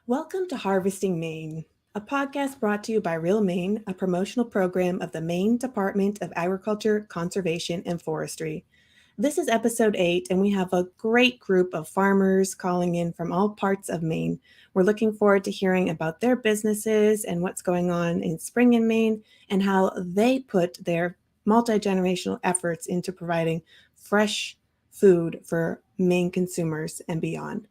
Welcome to Harvesting Maine, a podcast brought to you by Real Maine, a promotional program of the Maine Department of Agriculture, Conservation, and Forestry. This is episode 8, and we have a great group of farmers calling in from all parts of Maine. We're looking forward to hearing about their businesses and what's going on in spring in Maine and how they put their multi generational efforts into providing fresh food for Maine consumers and beyond.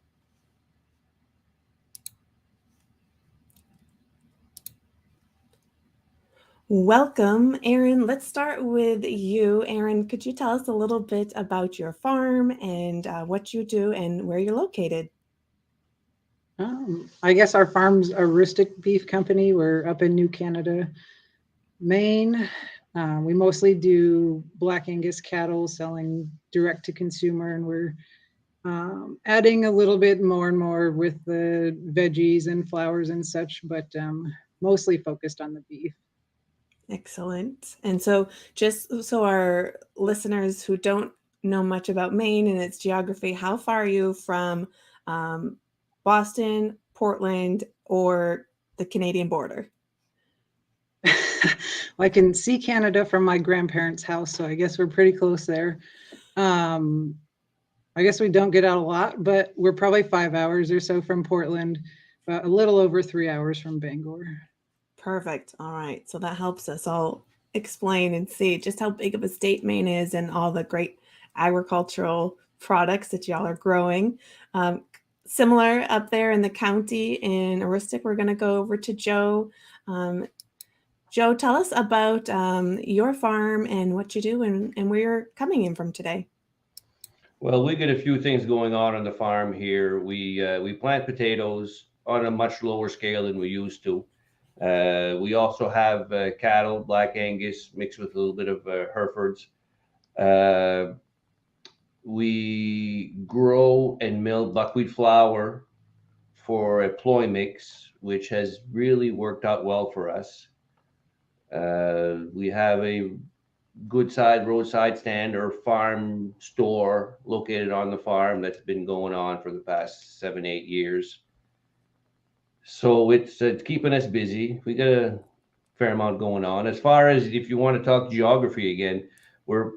Welcome, Erin. Let's start with you. Erin, could you tell us a little bit about your farm and what you do and where you're located? I guess our farm's a rustic beef company. We're up in New Canada, Maine. We mostly do Black Angus cattle, selling direct to consumer, and we're adding a little bit more and more with the veggies and flowers and such, but mostly focused on the beef. Excellent. And so, just so our listeners who don't know much about Maine and its geography, how far are you from um, Boston, Portland, or the Canadian border? I can see Canada from my grandparents' house, so I guess we're pretty close there. Um, I guess we don't get out a lot, but we're probably 5 hours or so from Portland, a little over 3 hours from Bangor. Perfect. All right. So that helps us all explain and see just how big of a state Maine is and all the great agricultural products that y'all are growing. Um, Similar up there in the county in Aroostook, we're going to go over to Joe. Um, Joe, tell us about your farm and what you do and where you're coming in from today. Well, we get a few things going on the farm here. We plant potatoes on a much lower scale than we used to. We also have cattle, Black Angus, mixed with a little bit of Herefords. Uh, we grow and mill buckwheat flour for a ploy mix, which has really worked out well for us. We have a good side roadside stand or farm store located on the farm that's been going on for the past 7 8 years. So it's keeping us busy. We got a fair amount going on. As far as if you want to talk geography again, we're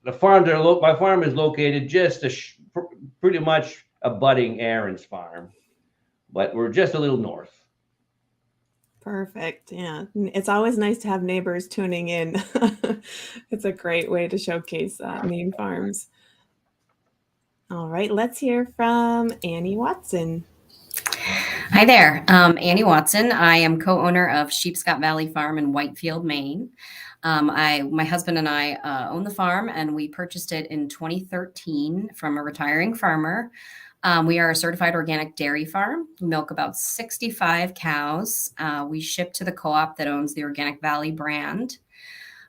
my farm is located just pretty much abutting Aaron's farm, but we're just a little north. Perfect. Yeah. It's always nice to have neighbors tuning in. It's a great way to showcase Maine farms. All right. Let's hear from Annie Watson. Hi there, Annie Watson. I am co-owner of Sheepscot Valley Farm in Whitefield, Maine. My husband and I own the farm, and we purchased it in 2013 from a retiring farmer. We are a certified organic dairy farm. We milk about 65 cows. We ship to the co-op that owns the Organic Valley brand.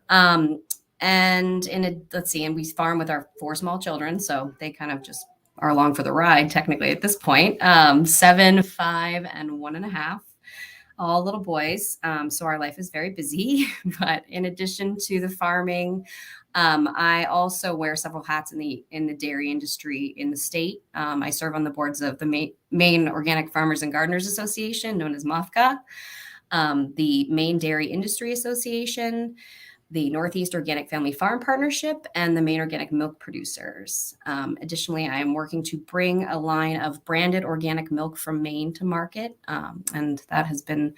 And we farm with our 4 small children, so they kind of just are along for the ride, technically, at this point. 7, 5, and 1.5, all little boys. So our life is very busy. But in addition to the farming, I also wear several hats in the dairy industry in the state. I serve on the boards of the Maine Organic Farmers and Gardeners Association, known as MOFGA, the Maine Dairy Industry Association, the Northeast Organic Family Farm Partnership, and the Maine Organic Milk Producers. Additionally, I am working to bring a line of branded organic milk from Maine to market, and that has been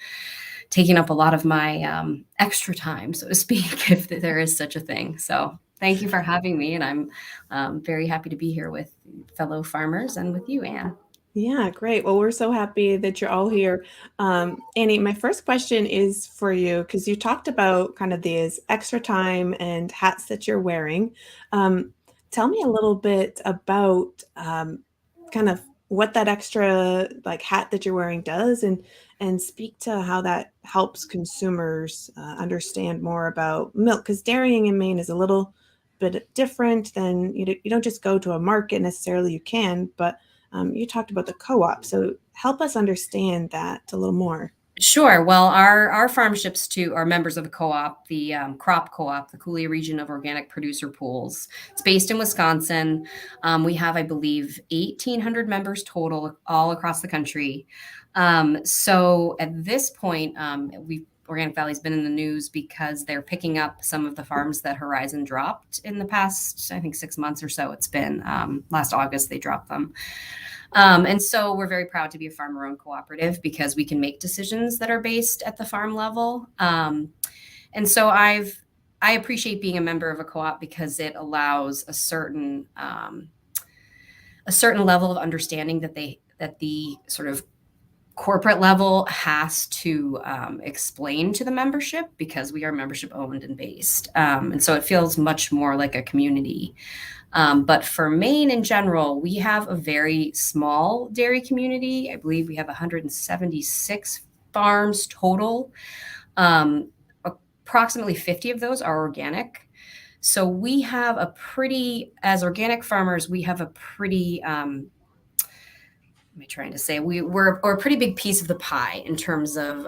taking up a lot of my extra time, so to speak, if there is such a thing. So thank you for having me, and I'm very happy to be here with fellow farmers and with you, Anne. Yeah, great. Well, we're so happy that you're all here. Annie, my first question is for you because you talked about kind of these extra time and hats that you're wearing. Tell me a little bit about kind of what that extra like hat that you're wearing does and speak to how that helps consumers understand more about milk because dairying in Maine is a little bit different than you don't just go to a market necessarily. You can, but you talked about the co-op, so help us understand that a little more. Sure. Well, our farm ships to our members of the co-op, the crop co-op, the Coulee Region of Organic Producer Pools. It's based in Wisconsin. We have, I believe, 1,800 members total all across the country. So at this point, Organic Valley's been in the news because they're picking up some of the farms that Horizon dropped in the past, I think 6 months or so. It's been last August they dropped them. And so we're very proud to be a farmer-owned cooperative because we can make decisions that are based at the farm level. And so I appreciate being a member of a co-op because it allows a certain level of understanding that the sort of corporate level has to explain to the membership because we are membership owned and based. And so it feels much more like a community. But for Maine in general, we have a very small dairy community. I believe we have 176 farms total. Approximately 50 of those are organic. So we have as organic farmers, we have a pretty, what am I trying to say? We're a pretty big piece of the pie in terms of,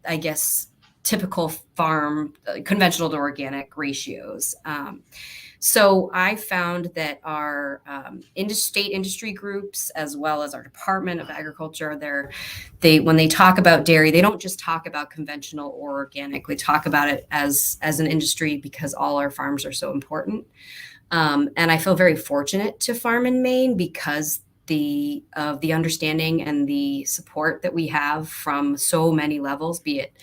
I guess, typical farm, conventional to organic ratios. So I found that our state industry groups, as well as our Department of Agriculture, when they talk about dairy, they don't just talk about conventional or organic. They talk about it as an industry because all our farms are so important. And I feel very fortunate to farm in Maine because of the understanding and the support that we have from so many levels, be it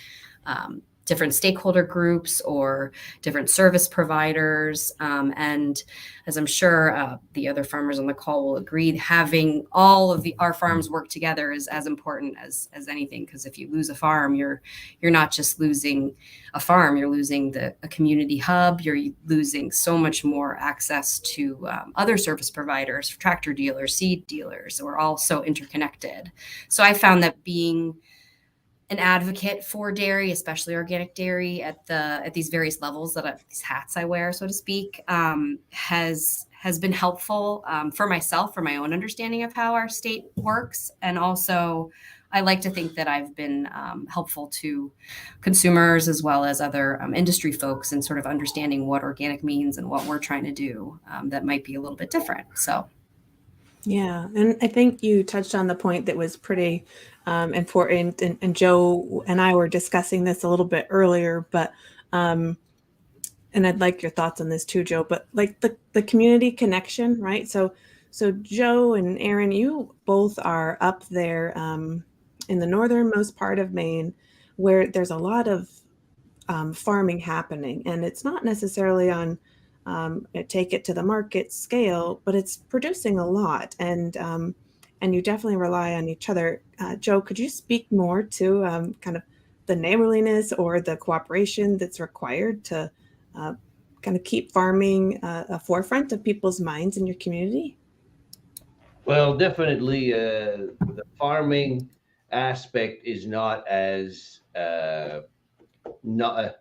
different stakeholder groups or different service providers. And as I'm sure the other farmers on the call will agree, having all of our farms work together is as important as anything. Because if you lose a farm, you're not just losing a farm, you're losing a community hub, you're losing so much more access to other service providers, tractor dealers, seed dealers. We're all so interconnected. So I found that being an advocate for dairy, especially organic dairy, at these various levels these hats I wear, so to speak, has been helpful for myself, for my own understanding of how our state works, and also I like to think that I've been helpful to consumers as well as other industry folks in sort of understanding what organic means and what we're trying to do that might be a little bit different. So. Yeah, and I think you touched on the point that was pretty important, and Joe and I were discussing this a little bit earlier, but and I'd like your thoughts on this too, Joe. But like the community connection, right? So Joe and Aaron, you both are up there in the northernmost part of Maine, where there's a lot of farming happening, and it's not necessarily on take it to the market scale, but it's producing a lot, and you definitely rely on each other. Joe, could you speak more to kind of the neighborliness or the cooperation that's required to kind of keep farming a forefront of people's minds in your community? Well, definitely, the farming aspect is not as not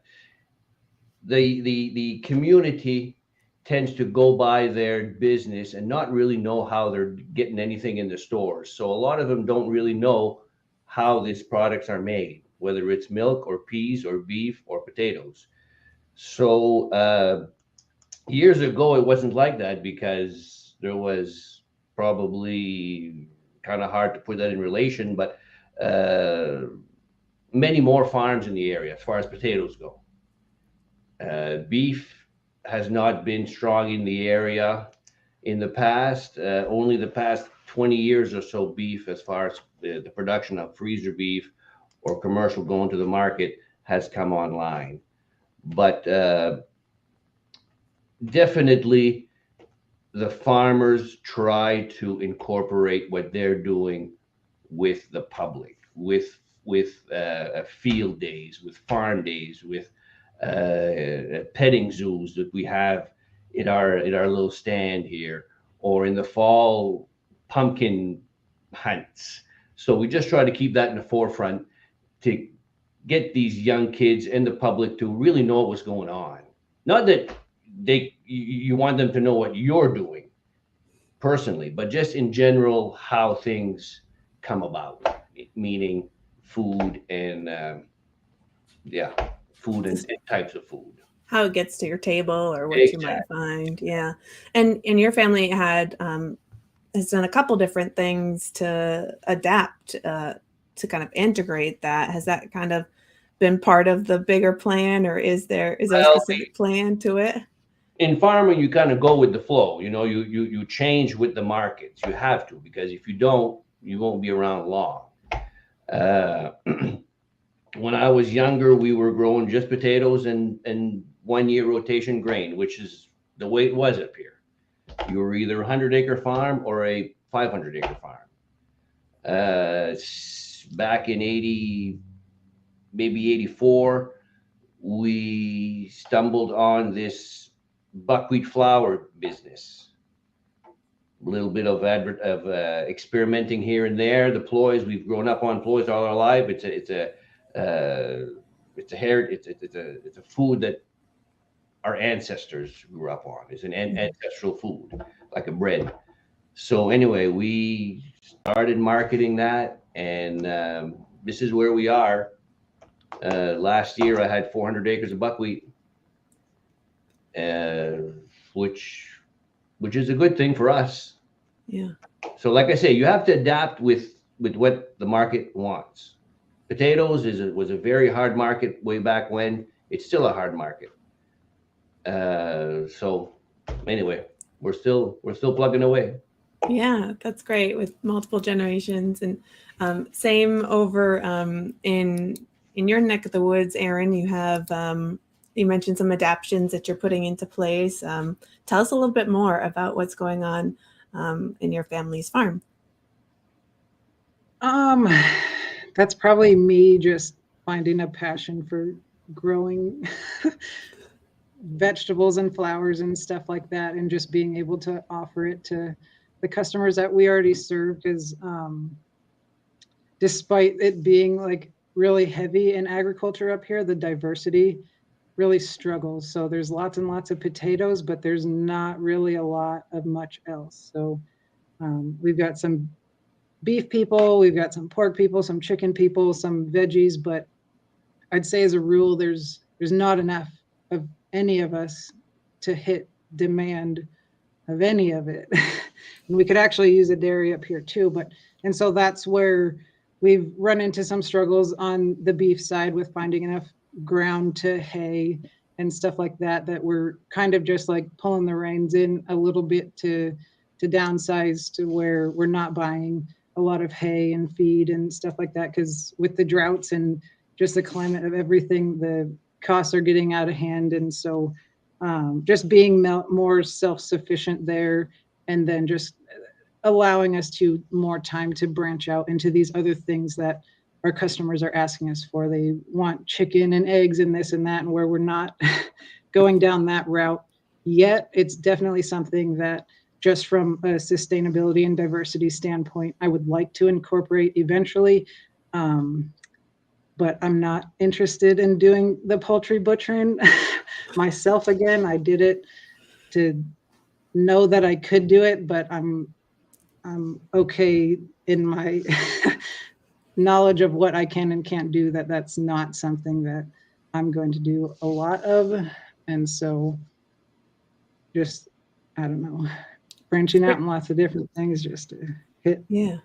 the community tends to go by their business and not really know how they're getting anything in the stores. So a lot of them don't really know how these products are made, whether it's milk or peas or beef or potatoes. So years ago, it wasn't like that because there was probably kind of hard to put that in relation, but many more farms in the area as far as potatoes go. Beef has not been strong in the area in the past. Only the past 20 years or so, beef, as far as the production of freezer beef or commercial going to the market, has come online. But definitely, the farmers try to incorporate what they're doing with the public, with field days, with farm days, with petting zoos that we have in our little stand here, or in the fall, pumpkin hunts. So we just try to keep that in the forefront to get these young kids and the public to really know what's going on. Not that you want them to know what you're doing personally, but just in general how things come about. Meaning food and yeah, food and types of food. How it gets to your table or what you might Exactly. find. Yeah. And your family had has done a couple different things to adapt to kind of integrate that. Has that kind of been part of the bigger plan, or is there a Well, specific plan to it? in farming, you kind of go with the flow. You know, you change with the markets. You have to, because if you don't, you won't be around long. Uh, when I was younger, we were growing just potatoes and 1 year rotation grain, which is the way it was up here. You were either a 100-acre farm or a 500-acre farm. Back in 80, maybe 84, we stumbled on this buckwheat flour business. A little bit of experimenting here and there. The ploys, we've grown up on ploys all our life. It's a food that our ancestors grew up on. It's an ancestral food, like a bread. So anyway, we started marketing that, and this is where we are. Last year, I had 400 acres of buckwheat, uh, which is a good thing for us. Yeah. So, like I say, you have to adapt with what the market wants. Potatoes was a very hard market way back when. It's still a hard market. So anyway, we're still plugging away. Yeah, that's great with multiple generations, and same over in your neck of the woods, Aaron. You have you mentioned some adaptations that you're putting into place. Tell us a little bit more about what's going on in your family's farm. Um, that's probably me just finding a passion for growing vegetables and flowers and stuff like that, and just being able to offer it to the customers that we already serve. Because despite it being like really heavy in agriculture up here, the diversity really struggles. So there's lots and lots of potatoes, but there's not really a lot of much else. So we've got some beef people, we've got some pork people, some chicken people, some veggies, but I'd say as a rule, there's not enough of any of us to hit demand of any of it. And we could actually use a dairy up here too, but and so that's where we've run into some struggles on the beef side with finding enough ground to hay and stuff like that, that we're kind of just like pulling the reins in a little bit to downsize to where we're not buying a lot of hay and feed and stuff like that, because with the droughts and just the climate of everything, the costs are getting out of hand. And so just being more self-sufficient there, and then just allowing us to more time to branch out into these other things that our customers are asking us for. They want chicken and eggs and this and that, and where we're not going down that route yet, it's definitely something that just from a sustainability and diversity standpoint, I would like to incorporate eventually. But I'm not interested in doing the poultry butchering myself again. I did it to know that I could do it, but I'm okay in my knowledge of what I can and can't do, that that's not something that I'm going to do a lot of. And so just, I don't know, branching out in lots of different things just to hit. Yeah.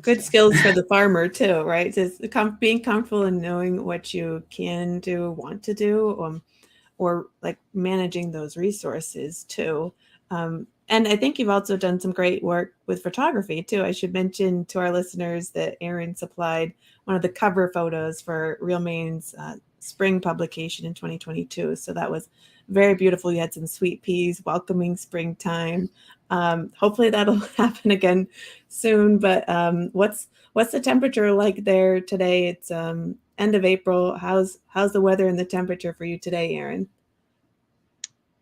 Good skills for the farmer too, right? Just being comfortable in knowing what you can do, want to do, or like managing those resources too. And I think you've also done some great work with photography too. I should mention to our listeners that Aaron supplied one of the cover photos for Real Maine's spring publication in 2022. So that was very beautiful. You had some sweet peas welcoming springtime. Hopefully that'll happen again soon. But what's the temperature like there today? It's end of April. How's the weather and the temperature for you today, Aaron?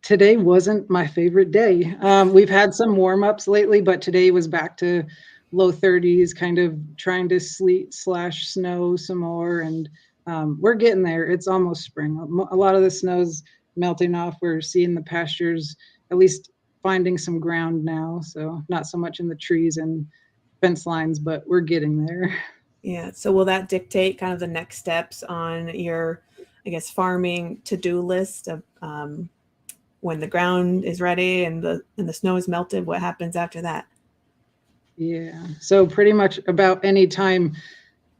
Today wasn't my favorite day. We've had some warm-ups lately, but today was back to low 30s, kind of trying to sleet/snow some more. And we're getting there. It's almost spring. A lot of the snow's melting off. We're seeing the pastures at least finding some ground now. So not so much in the trees and fence lines, but we're getting there. Yeah. So will that dictate kind of the next steps on your, I guess, farming to-do list of when the ground is ready and the snow is melted? What happens after that? Yeah. So pretty much about any time,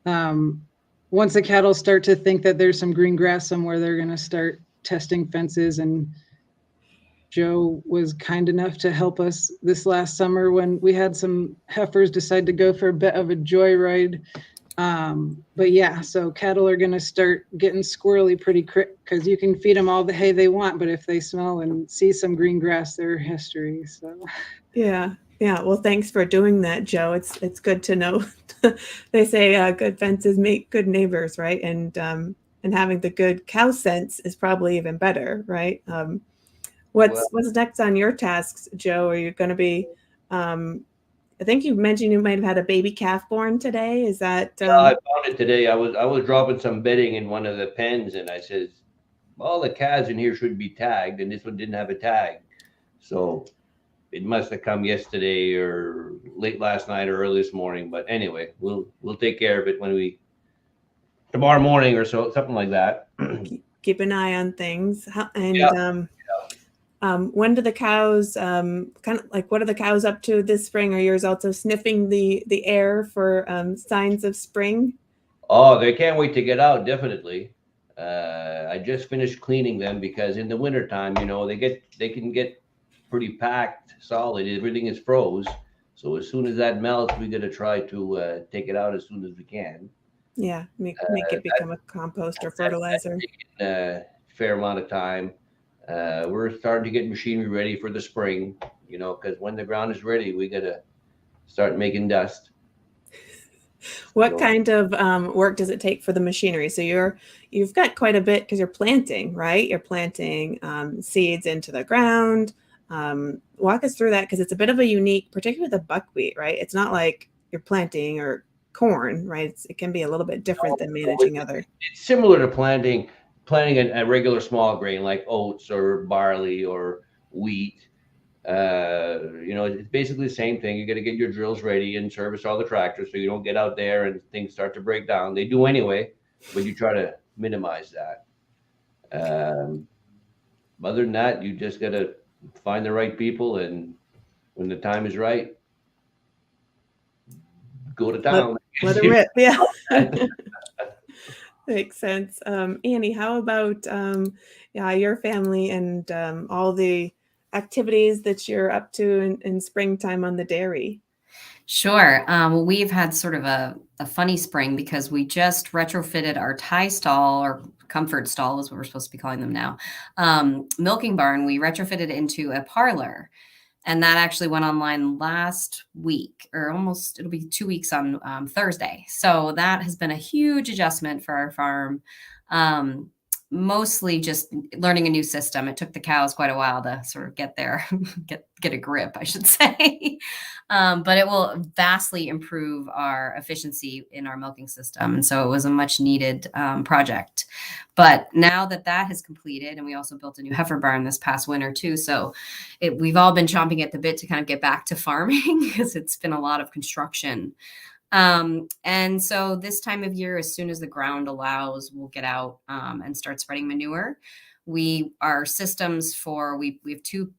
once the cattle start to think that there's some green grass somewhere, they're going to start testing fences. And Joe was kind enough to help us this last summer when we had some heifers decide to go for a bit of a joyride. But yeah, so cattle are going to start getting squirrely pretty quick because you can feed them all the hay they want, but if they smell and see some green grass, they're history. So Yeah. Yeah. Well, thanks for doing that, Joe. It's good to know. They say good fences make good neighbors, right? And having the good cow sense is probably even better, right? Well, What's next on your tasks, Joe? Are you going to be? I think you mentioned you might have had a baby calf born today. Is that? yeah, I found it today. I was dropping some bedding in one of the pens, and I says, all the calves in here should be tagged, and this one didn't have a tag. So it must have come yesterday or late last night or early this morning. But anyway, we'll take care of it when we tomorrow morning or so, something like that. Keep an eye on things. Yeah. And when do the cows kind of like what are the cows up to this spring? Are yours also sniffing the air for signs of spring? Oh, they can't wait to get out, definitely. I just finished cleaning them because in the wintertime, they can get pretty packed solid. Everything is froze. So as soon as that melts, we got to try to take it out as soon as we can. Yeah, make it become a compost or That's fertilizer. taken a fair amount of time. We're starting to get machinery ready for the spring, because when the ground is ready, we got to start making dust. What So, kind of work does it take for the machinery? So you've got quite a bit because you're planting, right? You're planting seeds into the ground. Walk us through that because it's a bit of a unique, particularly with the buckwheat, right? It's not like you're planting or corn, right? It can be a little bit different than managing other. it's similar to planting a regular small grain like oats or barley or wheat. It's basically the same thing. You got to get your drills ready and service all the tractors so you don't get out there and things start to break down. They do anyway, but you try to minimize that. Um, Other than that, you just got to find the right people, and when the time is right, go to Let, town. let it rip. Yeah. Makes sense. Annie, how about yeah, your family and all the activities that you're up to in springtime on the dairy? Sure. Well, we've had sort of a funny spring because we just retrofitted our tie stall or comfort stall is what we're supposed to be calling them now. Milking barn, we retrofitted into a parlor. And that actually went online last week, or almost it'll be 2 weeks on Thursday. So that has been a huge adjustment for our farm. Um, Mostly just learning a new system. It took the cows quite a while to sort of get there, get a grip, I should say. But it will vastly improve our efficiency in our milking system. And so it was a much needed project. But now that that has completed, and we also built a new heifer barn this past winter too. So we've all been chomping at the bit to kind of get back to farming because it's been a lot of construction. And so this time of year, as soon as the ground allows, we'll get out and start spreading manure. Our systems we have two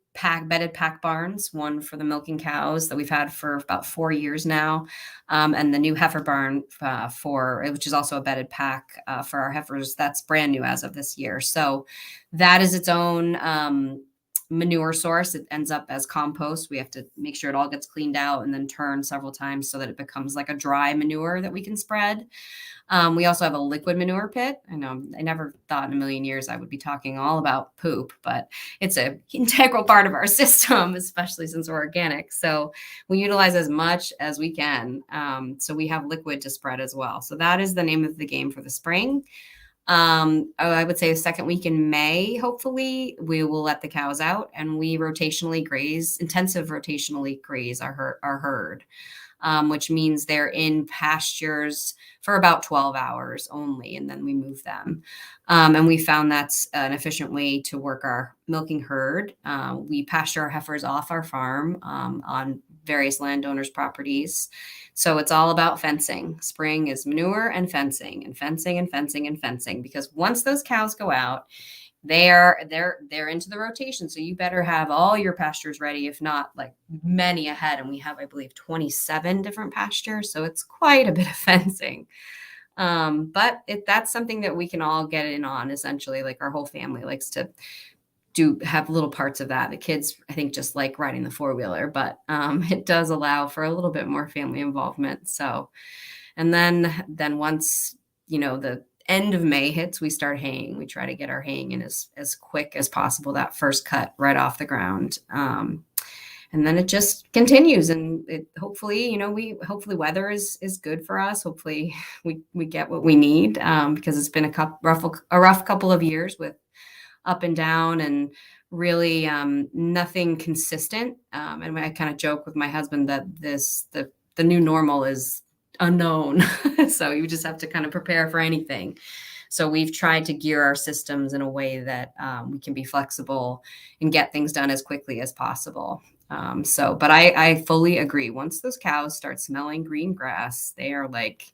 bedded pack barns, one for the milking cows that we've had for about 4 years now, and the new heifer barn which is also a bedded pack for our heifers. That's brand new as of this year. So that is its own manure source. It ends up as compost. We have to make sure it all gets cleaned out and then turned several times so that it becomes like a dry manure that we can spread. We also have a liquid manure pit. I know I never thought in a million years I would be talking all about poop, but it's an integral part of our system, especially since we're organic. So we utilize as much as we can. So we have liquid to spread as well. So that is the name of the game for the spring. I would say the second week in May, hopefully, we will let the cows out and we intensive rotationally graze our herd, which means they're in pastures for about 12 hours only, and then we move them. And we found that's an efficient way to work our milking herd. We pasture our heifers off our farm on various landowners' properties. So it's all about fencing. Spring is manure and fencing and fencing and fencing and fencing, because once those cows go out, they're into the rotation. So you better have all your pastures ready, if not like many ahead. And we have, I believe, 27 different pastures. So it's quite a bit of fencing. But that's something that we can all get in on, essentially. Like our whole family likes to have little parts of that. The kids, I think, just like riding the four-wheeler, but it does allow for a little bit more family involvement. So, and then once, the end of May hits, we start haying. We try to get our haying in as quick as possible, that first cut right off the ground. And then it just continues, and hopefully weather is good for us. Hopefully we get what we need, because it's been a rough couple of years with up and down and really nothing consistent. And I kind of joke with my husband that the new normal is unknown. So you just have to kind of prepare for anything. So we've tried to gear our systems in a way that we can be flexible and get things done as quickly as possible. But I fully agree. Once those cows start smelling green grass, they are like,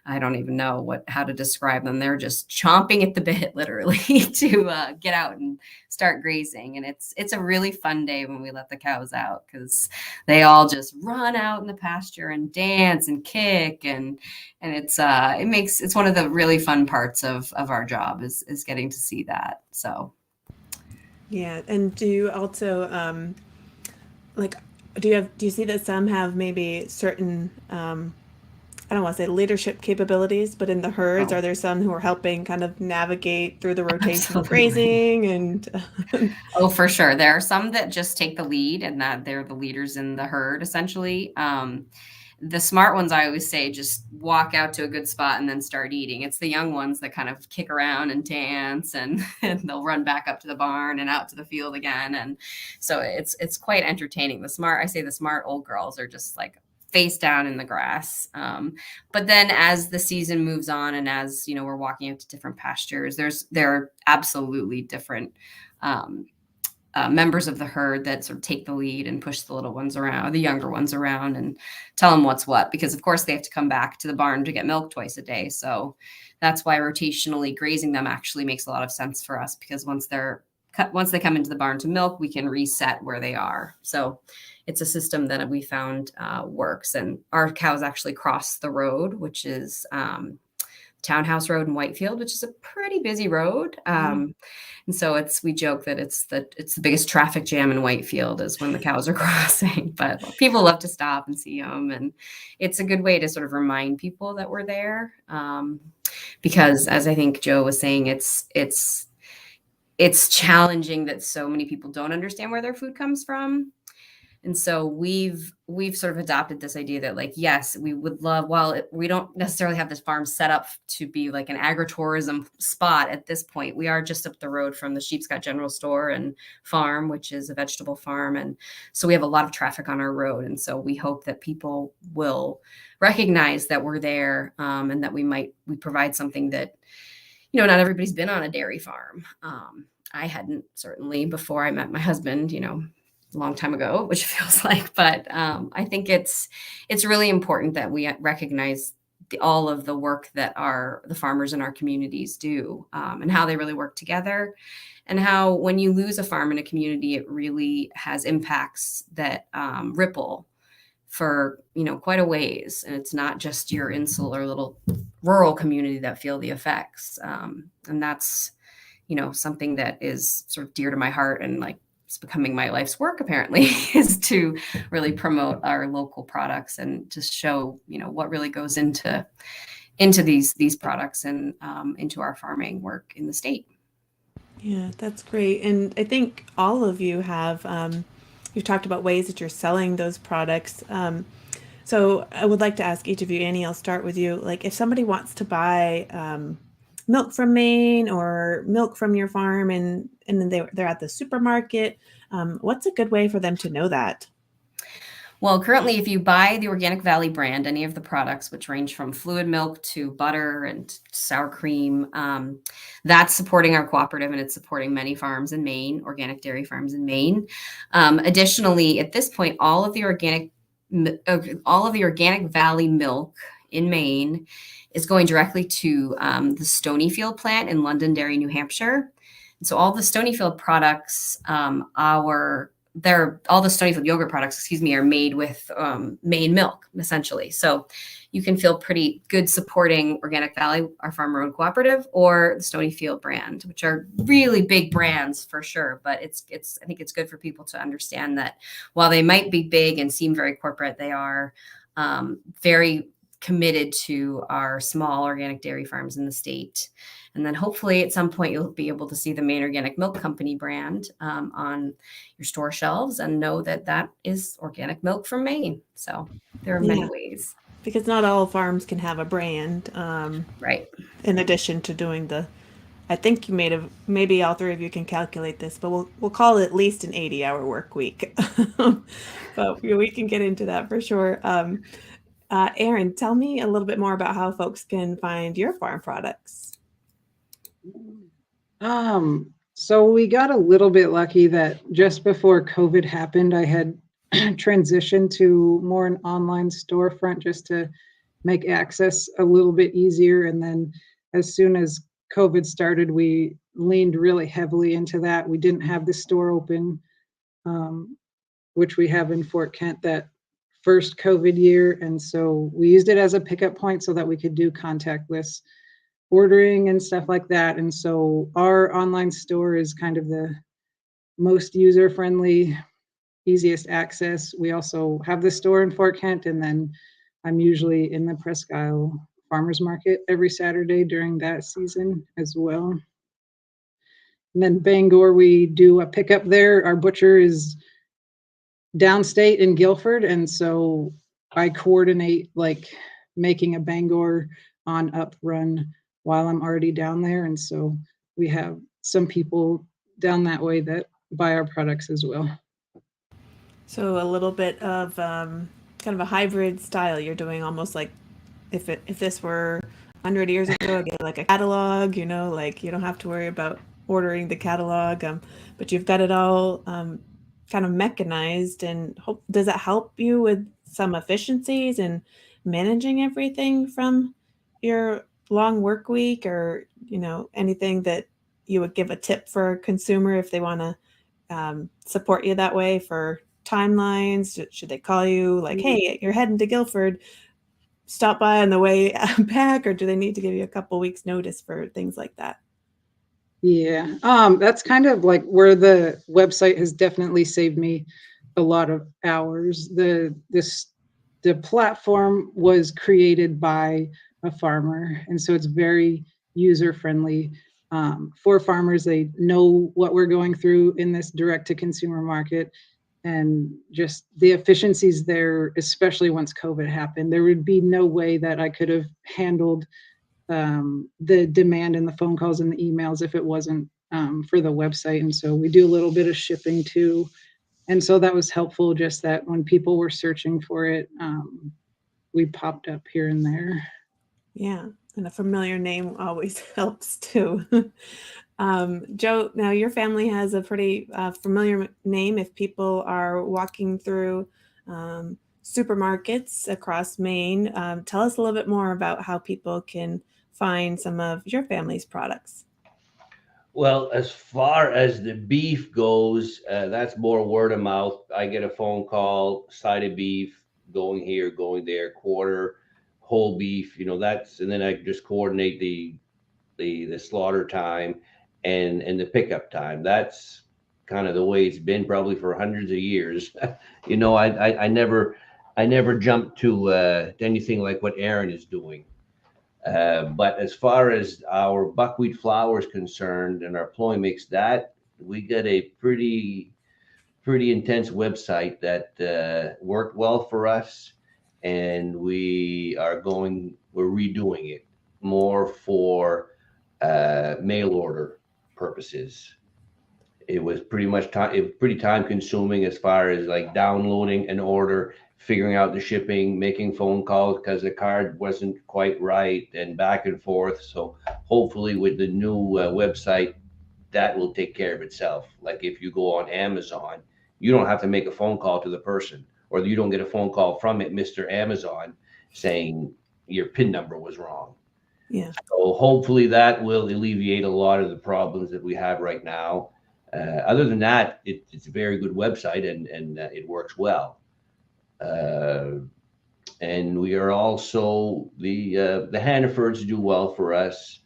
I don't even know how to describe them. They're just chomping at the bit, literally, to get out and start grazing. And it's a really fun day when we let the cows out, because they all just run out in the pasture and dance and kick, and it's one of the really fun parts of our job is getting to see that. So Yeah. And do you also do you see that some have maybe certain I don't want to say leadership capabilities, but in the herds, are there some who are helping kind of navigate through the rotational grazing and? Oh, for sure. There are some that just take the lead, and that they're the leaders in the herd, essentially. The smart ones, I always say, just walk out to a good spot and then start eating. It's the young ones that kind of kick around and dance, and they'll run back up to the barn and out to the field again. And so it's quite entertaining. The smart old girls are just like face down in the grass. But then as the season moves on, and as we're walking up to different pastures, there are absolutely different members of the herd that sort of take the lead and push the little ones around, the younger ones around, and tell them what's what, because of course they have to come back to the barn to get milk twice a day. So that's why rotationally grazing them actually makes a lot of sense for us, because once they come into the barn to milk, we can reset where they are. So it's a system that we found works. And our cows actually cross the road, which is Townhouse Road in Whitefield, which is a pretty busy road. And so we joke that it's the biggest traffic jam in Whitefield is when the cows are crossing. But people love to stop and see them, and it's a good way to sort of remind people that we're there. Because as I think Joe was saying, it's challenging that so many people don't understand where their food comes from. And so we've sort of adopted this idea that, like, yes, we would love, we don't necessarily have this farm set up to be like an agritourism spot at this point. We are just up the road from the Sheepscott General Store and Farm, which is a vegetable farm. And so we have a lot of traffic on our road. And so we hope that people will recognize that we're there, and that we provide something that, not everybody's been on a dairy farm. I hadn't, certainly, before I met my husband, a long time ago, which feels like, but I think it's really important that we recognize all of the work that the farmers in our communities do, and how they really work together, and how when you lose a farm in a community, it really has impacts that ripple for quite a ways, and it's not just your insular little rural community that feel the effects, and that's something that is sort of dear to my heart, and like it's becoming my life's work, apparently, is to really promote our local products and to show what really goes into these products and into our farming work in the state. Yeah, that's great. And I think all of you have you've talked about ways that you're selling those products. So I would like to ask each of you, Annie, I'll start with you. Like, if somebody wants to buy milk from Maine or milk from your farm, and then they're at the supermarket, what's a good way for them to know that? Well, currently, if you buy the Organic Valley brand, any of the products, which range from fluid milk to butter and sour cream, that's supporting our cooperative, and it's supporting many farms in Maine, organic dairy farms in Maine. Additionally, at this point, all of the organic all of the Organic Valley milk in Maine is going directly to the Stonyfield plant in Londonderry, New Hampshire. And so all the Stonyfield products, all the Stonyfield yogurt products, excuse me, are made with Maine milk, essentially. So you can feel pretty good supporting Organic Valley, our farmer-owned cooperative, or the Stonyfield brand, which are really big brands for sure. But I think it's good for people to understand that while they might be big and seem very corporate, they are very committed to our small organic dairy farms in the state. And then hopefully at some point you'll be able to see the Maine Organic Milk Company brand on your store shelves and know that that is organic milk from Maine. So there are many ways. Because not all farms can have a brand. Right. In addition to doing I think maybe all three of you can calculate this, but we'll call it at least an 80-hour work week. But we can get into that for sure. Erin, tell me a little bit more about how folks can find your farm products. So we got a little bit lucky that just before COVID happened, I had transitioned to more an online storefront just to make access a little bit easier. And then as soon as COVID started, we leaned really heavily into that. We didn't have the store open, which we have in Fort Kent that first COVID year. And so we used it as a pickup point so that we could do contactless ordering and stuff like that. And so our online store is kind of the most user-friendly, easiest access. We also have the store in Fort Kent, and then I'm usually in the Presque Isle Farmers Market every Saturday during that season as well. And then Bangor, we do a pickup there. Our butcher is downstate in Guilford, and so I coordinate like making a Bangor on up run while I'm already down there. And so we have some people down that way that buy our products as well. So a little bit of kind of a hybrid style. You're doing almost like if this were 100 years ago, again, like a catalog, like you don't have to worry about ordering the catalog, but you've got it all kind of mechanized. And does that help you with some efficiencies and managing everything from your long work week, or anything that you would give a tip for a consumer if they want to support you that way for timelines? Should they call you like, hey, you're heading to Guilford, stop by on the way back, or do they need to give you a couple weeks notice for things like that? Yeah, that's kind of like where the website has definitely saved me a lot of hours. The platform was created by a farmer, and so it's very user friendly for farmers. They know what we're going through in this direct to consumer market, and just the efficiencies there, especially once COVID happened. There would be no way that I could have handled the demand and the phone calls and the emails if it wasn't for the website. And so we do a little bit of shipping too. And so that was helpful, just that when people were searching for it, we popped up here and there. Yeah, and a familiar name always helps too. Joe, now your family has a pretty familiar name if people are walking through supermarkets across Maine. Tell us a little bit more about how people can find some of your family's products. Well, as far as the beef goes, that's more word of mouth. I get a phone call, side of beef, going here, going there, quarter, whole beef, and then I just coordinate the slaughter time and the pickup time. That's kind of the way it's been probably for hundreds of years. I never jumped to anything like what Erin is doing. But as far as our buckwheat flour is concerned and our ploy mix, that we got a pretty intense website that worked well for us, and we're redoing it more for mail order purposes. It was pretty time consuming as far as like downloading an order, figuring out the shipping, making phone calls because the card wasn't quite right, and back and forth. So hopefully with the new website, that will take care of itself. Like if you go on Amazon, you don't have to make a phone call to the person. or you don't get a phone call from it, Mr. Amazon, saying your PIN number was wrong. Yeah. So hopefully that will alleviate a lot of the problems that we have right now. Other than that, it's a very good website, and it works well. And we are also the Hannafords do well for us.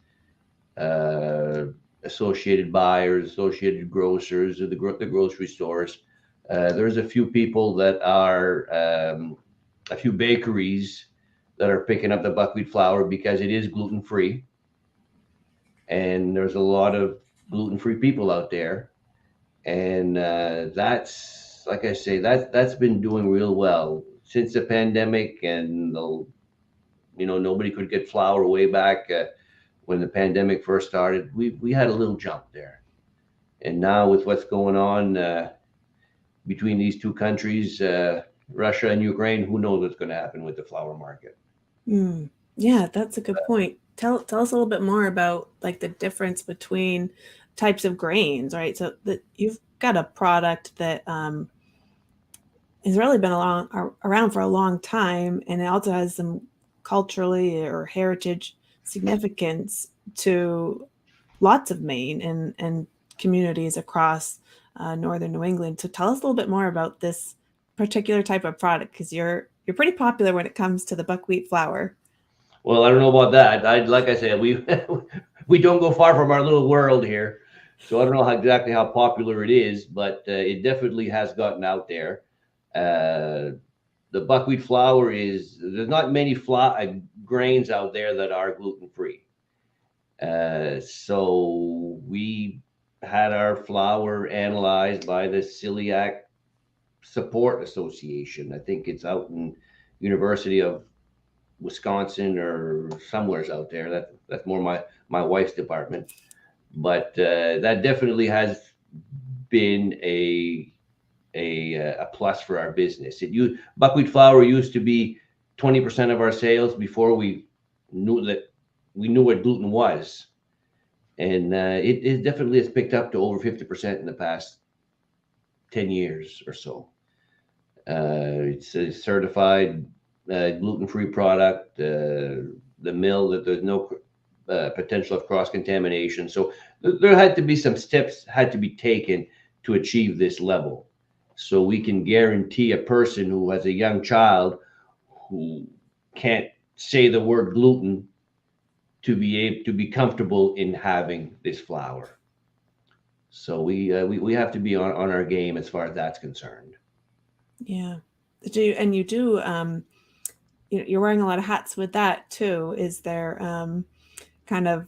Associated buyers, associated grocers, the grocery stores. There's a few people that are a few bakeries that are picking up the buckwheat flour because it is gluten free, and there's a lot of gluten free people out there, and that's, like I say, that's been doing real well since the pandemic, and nobody could get flour way back when the pandemic first started. We had a little jump there, and now with what's going on between these two countries, Russia and Ukraine, who knows what's going to happen with the flour market. Yeah, that's a good point. Tell us a little bit more about like the difference between types of grains, right? So that you've got a product that has really been around for a long time, and it also has some culturally or heritage significance to lots of Maine and communities across northern New England. So tell us a little bit more about this particular type of product, because you're pretty popular when it comes to the buckwheat flour. Well, I don't know about that. Like I said, we we don't go far from our little world here, so I don't know exactly how popular it is, but it definitely has gotten out there. The buckwheat flour there's not many grains out there that are gluten free. So we had our flour analyzed by the Celiac Support Association. I think it's out in University of Wisconsin or somewhere's out there. That's more my wife's department, but that definitely has been a plus for our business. Buckwheat flour used to be 20% of our sales before we knew what gluten was, and it definitely has picked up to over 50% in the past 10 years or so. It's a certified gluten-free product. The mill, that there's no potential of cross-contamination. So there had to be some steps had to be taken to achieve this level. So we can guarantee a person who has a young child who can't say the word gluten to be able to be comfortable in having this flour. So we have to be on our game as far as that's concerned. Yeah. You do you're wearing a lot of hats with that too. Is there kind of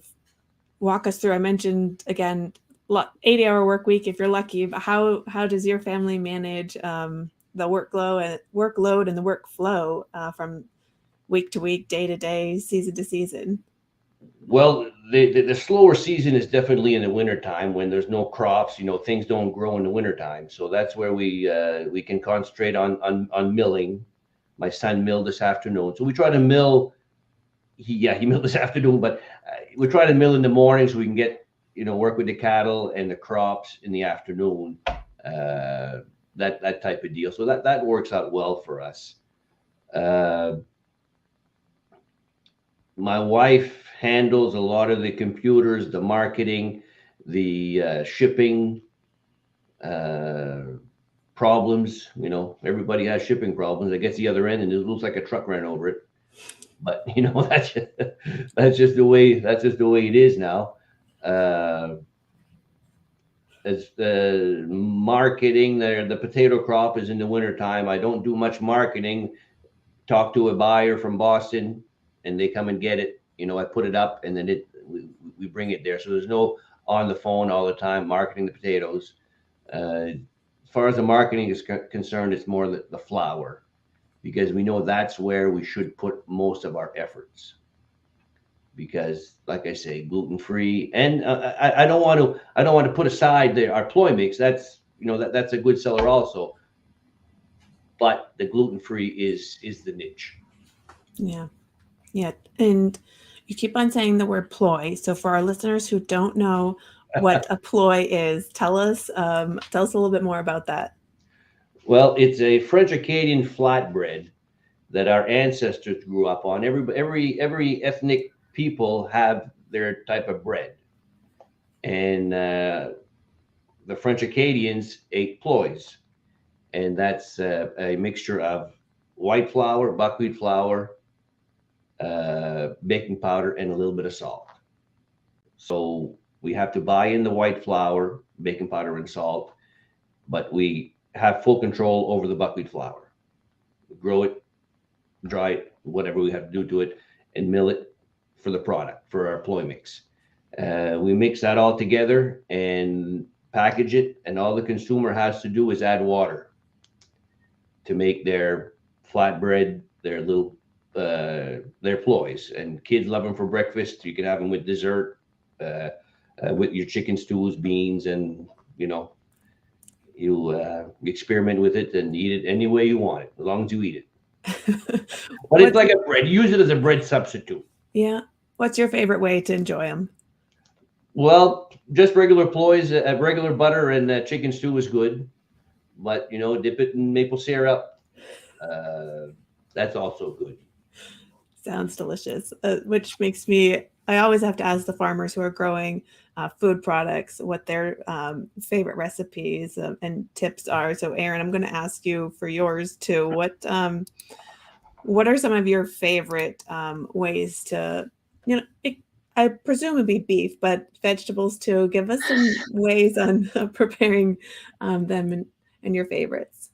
walk us through? I mentioned again 80-hour work week if you're lucky, but how does your family manage the workload and the workflow from week to week, day to day, season to season? Well, the slower season is definitely in the wintertime when there's no crops. Things don't grow in the wintertime. So that's where we can concentrate on milling. My son milled this afternoon. So we try to mill. He milled this afternoon, but we try to mill in the morning so we can get, work with the cattle and the crops in the afternoon. That type of deal. So that works out well for us. My wife handles a lot of the computers, the marketing, the shipping problems. Everybody has shipping problems. It gets the other end and it looks like a truck ran over it. But that's just the way it is now. As the marketing there, the potato crop is in the wintertime. I don't do much marketing. Talk to a buyer from Boston and they come and get it. I put it up and then we bring it there. So there's no on the phone all the time marketing the potatoes. As far as the marketing is concerned, it's more the flour, because we know that's where we should put most of our efforts. Because, like I say, gluten free, and I don't want to put aside our ploy mix. That's that's a good seller also. But the gluten free is the niche. Yeah, and you keep on saying the word ploy. So for our listeners who don't know what a ploy is, tell us a little bit more about that. Well, it's a French Acadian flatbread that our ancestors grew up on. Every ethnic people have their type of bread, and the French Acadians ate ploys, and that's a mixture of white flour, buckwheat flour, baking powder, and a little bit of salt. So we have to buy in the white flour, baking powder, and salt, but we have full control over the buckwheat flour. We grow it, dry it, whatever we have to do to it, and mill it for the product, for our ploy mix. We mix that all together and package it, and all the consumer has to do is add water to make their flatbread, their ploys. And kids love them for breakfast. You can have them with dessert, with your chicken stews, beans, and you know you experiment with it and eat it any way you want it, as long as you eat it. But it's What's like a bread. Use it as a bread substitute. yeah. What's your favorite way to enjoy them? Well, just regular ploys, regular butter and chicken stew is good, but dip it in maple syrup. Uh, that's also good. Sounds delicious. Which makes me, I always have to ask the farmers who are growing food products what their favorite recipes and tips are. So, Aaron, I'm going to ask you for yours too. What are some of your favorite ways to, I presume it'd be beef, but vegetables too. Give us some ways on preparing them and your favorites.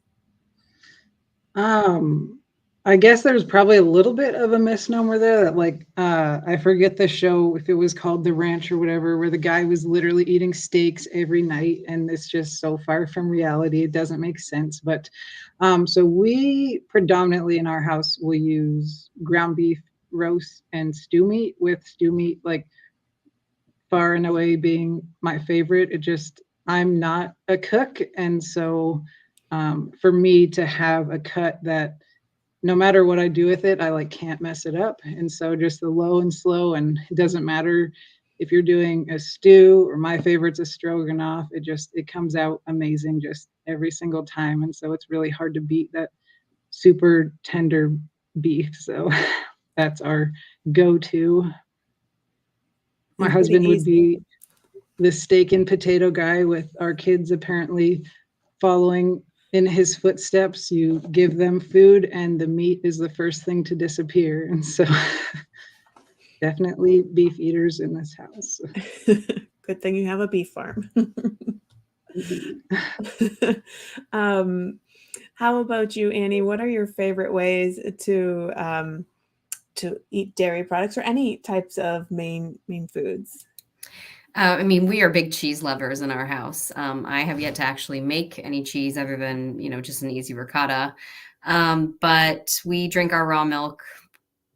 I guess there's probably a little bit of a misnomer there that I forget the show, if it was called The Ranch or whatever, where the guy was literally eating steaks every night, and it's just so far from reality. It doesn't make sense. But so we predominantly in our house will use ground beef roast and stew meat, with stew meat like far and away being my favorite. I'm not a cook, and so for me to have a cut that no matter what I do with it, I can't mess it up. And so just the low and slow, and it doesn't matter if you're doing a stew, or my favorite's a stroganoff. It comes out amazing just every single time. And so it's really hard to beat that super tender beef. So that's our go-to. My And pretty husband would easy. be the steak and potato guy, with our kids apparently following in his footsteps. You give them food and the meat is the first thing to disappear. And so definitely beef eaters in this house. Good thing you have a beef farm. How about you, Annie? What are your favorite ways to eat dairy products or any types of Maine foods? I mean, we are big cheese lovers in our house. I have yet to actually make any cheese other than, just an easy ricotta. But we drink our raw milk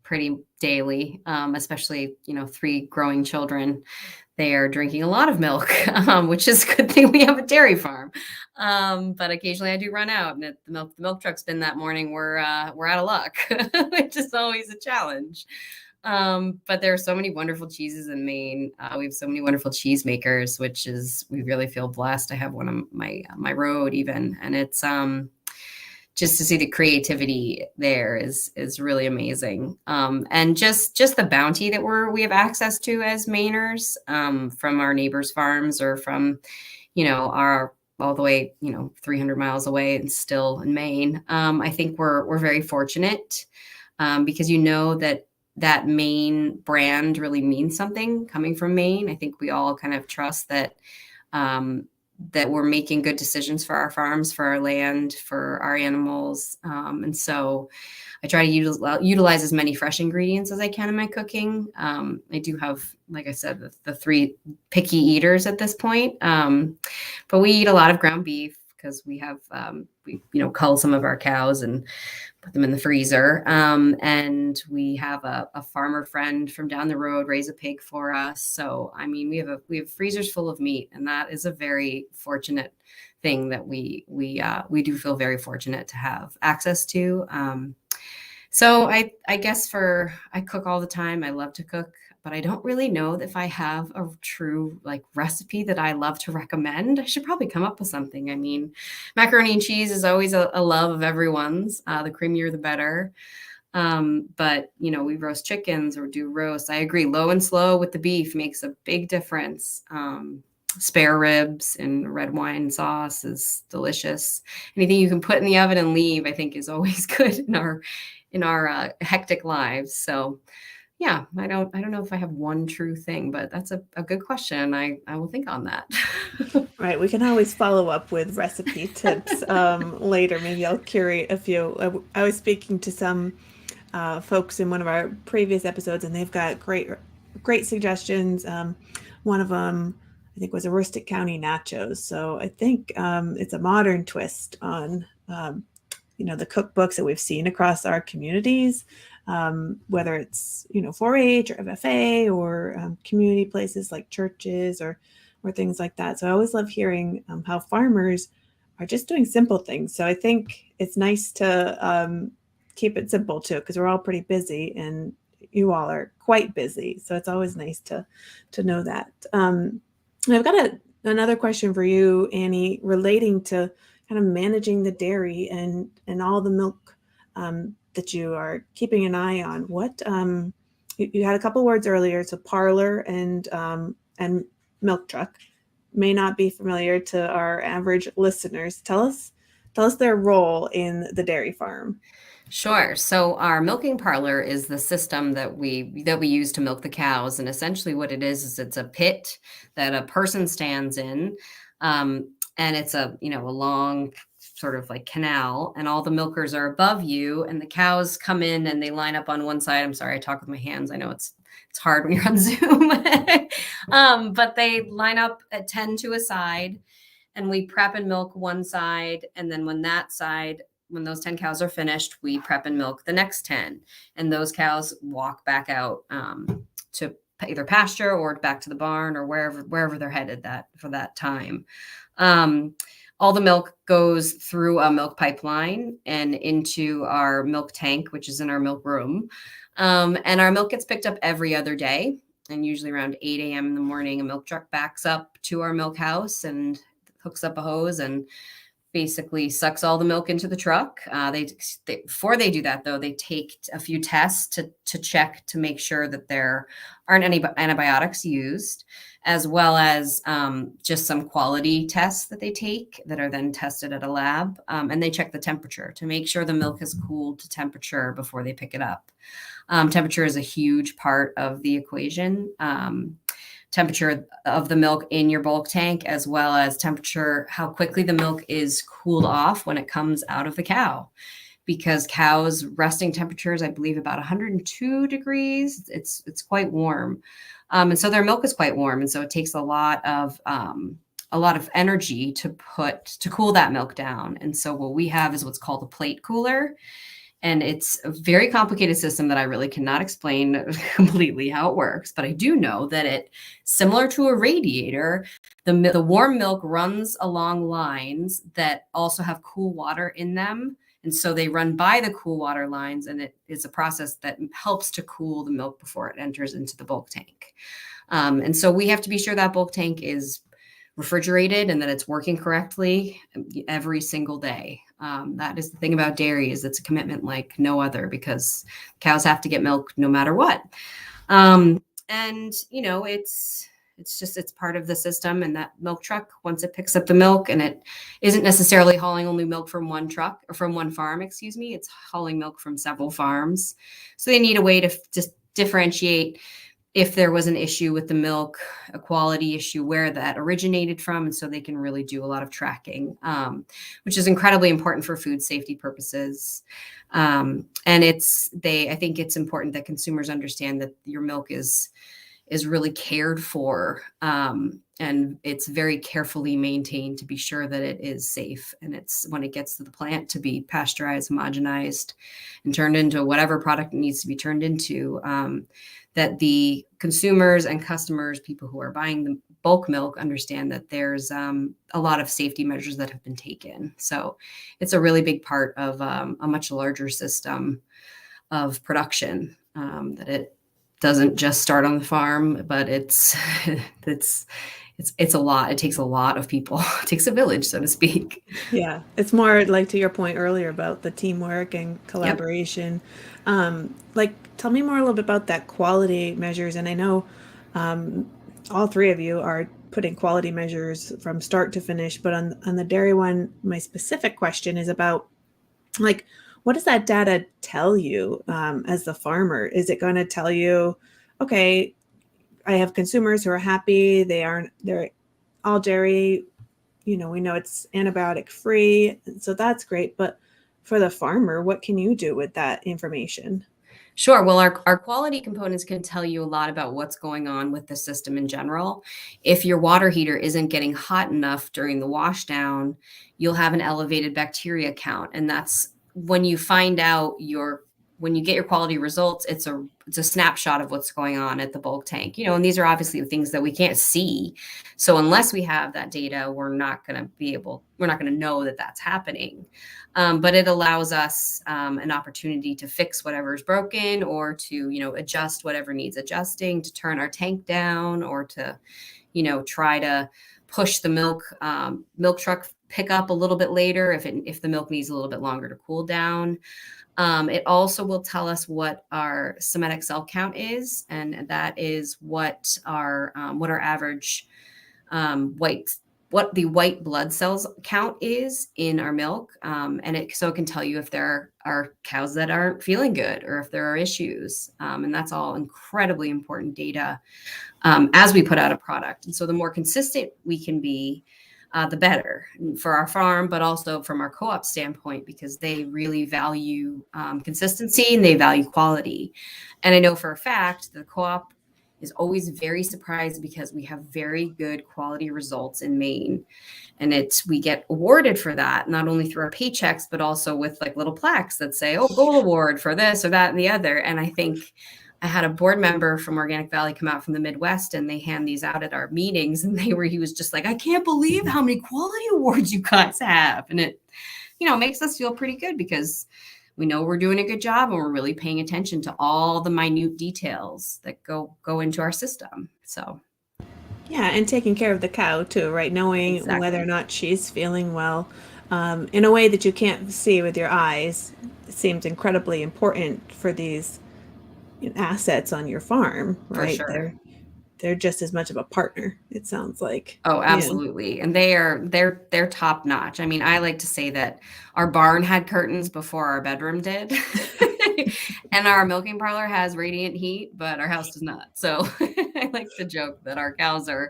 pretty daily, especially, 3 growing children. They are drinking a lot of milk, which is a good thing we have a dairy farm. But occasionally I do run out, and if the milk truck's been that morning, we're out of luck, which is always a challenge. But there are so many wonderful cheeses in Maine. We have so many wonderful cheesemakers, we really feel blessed. I have one on my road even, and it's just to see the creativity there is really amazing. And just the bounty that we have access to as Mainers, from our neighbors' farms, or from, our all the way, 300 miles away and still in Maine. I think we're very fortunate, because that Maine brand really means something coming from Maine. I think we all kind of trust that that we're making good decisions for our farms, for our land, for our animals. And so I try to utilize as many fresh ingredients as I can in my cooking. I do have, like I said, the 3 picky eaters at this point. But we eat a lot of ground beef, because we have, we cull some of our cows and put them in the freezer. And we have a farmer friend from down the road raise a pig for us. So, I mean, we have freezers full of meat, and that is a very fortunate thing that we do feel very fortunate to have access to. So I guess I cook all the time. I love to cook, but I don't really know if I have a true like recipe that I love to recommend. I should probably come up with something. I mean, macaroni and cheese is always a love of everyone's. The creamier, the better. But we roast chickens or do roast. I agree. Low and slow with the beef makes a big difference. Spare ribs and red wine sauce is delicious. Anything you can put in the oven and leave, I think, is always good in our hectic lives. So yeah, I don't know if I have one true thing, but that's a good question. I will think on that. Right, we can always follow up with recipe tips later. Maybe I'll curate a few. I was speaking to some folks in one of our previous episodes, and they've got great suggestions. One of them, I think, was a Rustic County nachos. So I think it's a modern twist on the cookbooks that we've seen across our communities, whether it's 4-H or FFA or community places like churches or things like that. So I always love hearing how farmers are just doing simple things. So I think it's nice to keep it simple too, because we're all pretty busy, and you all are quite busy. So it's always nice to know that. I've got another question for you, Annie, relating to kind of managing the dairy and all the milk that you are keeping an eye on. What you had a couple words earlier, so parlor and milk truck may not be familiar to our average listeners. Tell us their role in the dairy farm. Sure. So our milking parlor is the system that we use to milk the cows, and essentially what it is it's a pit that a person stands in, and it's a long sort of like canal, and all the milkers are above you, and the cows come in and they line up on one side. I'm sorry, I talk with my hands. I know it's hard when you're on Zoom, but they line up at 10 to a side, and we prep and milk one side, and then when those 10 cows are finished, we prep and milk the next 10. And those cows walk back out to either pasture or back to the barn or wherever they're headed for that time. All the milk goes through a milk pipeline and into our milk tank, which is in our milk room. And our milk gets picked up every other day. And usually around 8 a.m. in the morning, a milk truck backs up to our milk house and hooks up a hose and basically sucks all the milk into the truck. Before they do that, though, they take a few tests to check to make sure that there aren't any antibiotics used, as well as just some quality tests that they take that are then tested at a lab. And they check the temperature to make sure the milk has cooled to temperature before they pick it up. Temperature is a huge part of the equation. Temperature of the milk in your bulk tank, as well as temperature, how quickly the milk is cooled off when it comes out of the cow. Because cows' resting temperature is, I believe, about 102 degrees. It's quite warm. And so their milk is quite warm. And so it takes a lot of energy to cool that milk down. And so what we have is what's called a plate cooler. And it's a very complicated system that I really cannot explain completely how it works, but I do know that similar to a radiator, the warm milk runs along lines that also have cool water in them. And so they run by the cool water lines, and it is a process that helps to cool the milk before it enters into the bulk tank. And so we have to be sure that bulk tank is refrigerated and that it's working correctly every single day. That is the thing about dairy, is it's a commitment like no other, because cows have to get milk no matter what. And it's part of the system. And that milk truck, once it picks up the milk, and it isn't necessarily hauling only milk from one truck or from one farm, it's hauling milk from several farms. So they need a way to just differentiate if there was an issue with the milk, a quality issue, where that originated from. And so they can really do a lot of tracking, which is incredibly important for food safety purposes. And I think it's important that consumers understand that your milk is really cared for. And it's very carefully maintained to be sure that it is safe. And it's, when it gets to the plant, to be pasteurized, homogenized, and turned into whatever product it needs to be turned into. That the consumers and customers, people who are buying the bulk milk, understand that there's a lot of safety measures that have been taken. So it's a really big part of a much larger system. of production, that it doesn't just start on the farm, but it's a lot. It takes a lot of people. It takes a village, so to speak. Yeah, it's more like to your point earlier about the teamwork and collaboration. Like, tell me more a little bit about that quality measures. And I know all three of you are putting quality measures from start to finish. But on the dairy one, my specific question is about, like, what does that data tell you as the farmer? Is it going to tell you, okay, I have consumers who are happy, they're all dairy, we know it's antibiotic free, so that's great. But for the farmer, what can you do with that information? Sure. Well, our quality components can tell you a lot about what's going on with the system in general. If your water heater isn't getting hot enough during the washdown, you'll have an elevated bacteria count. And that's when you find out when you get your quality results, it's a snapshot of what's going on at the bulk tank. And these are obviously things that we can't see. So unless we have that data, we're not going to know that that's happening. But it allows us an opportunity to fix whatever is broken, or to, adjust whatever needs adjusting, to turn our tank down, or to, try to push the milk truck pickup a little bit later if the milk needs a little bit longer to cool down. It also will tell us what our somatic cell count is, and that is what our average what the white blood cells count is in our milk. And it can tell you if there are cows that aren't feeling good or if there are issues. And that's all incredibly important data as we put out a product. And so the more consistent we can be, the better for our farm, but also from our co-op standpoint, because they really value consistency and they value quality. And I know for a fact the co-op is always very surprised because we have very good quality results in Maine. And we get awarded for that, not only through our paychecks, but also with like little plaques that say, oh, gold award for this or that and the other. And I think I had a board member from Organic Valley come out from the Midwest, and they hand these out at our meetings, and he was just like, I can't believe how many quality awards you guys have. And it, makes us feel pretty good because we know we're doing a good job and we're really paying attention to all the minute details that go into our system. So Yeah, and taking care of the cow too, right? Knowing exactly. whether or not she's feeling well in a way that you can't see with your eyes seems incredibly important for these assets on your farm, right? For sure. They're just as much of a partner, it sounds like. Oh, absolutely. Yeah. And they're top notch. I mean, I like to say that our barn had curtains before our bedroom did. And our milking parlor has radiant heat, but our house does not. So I like to joke that our cows are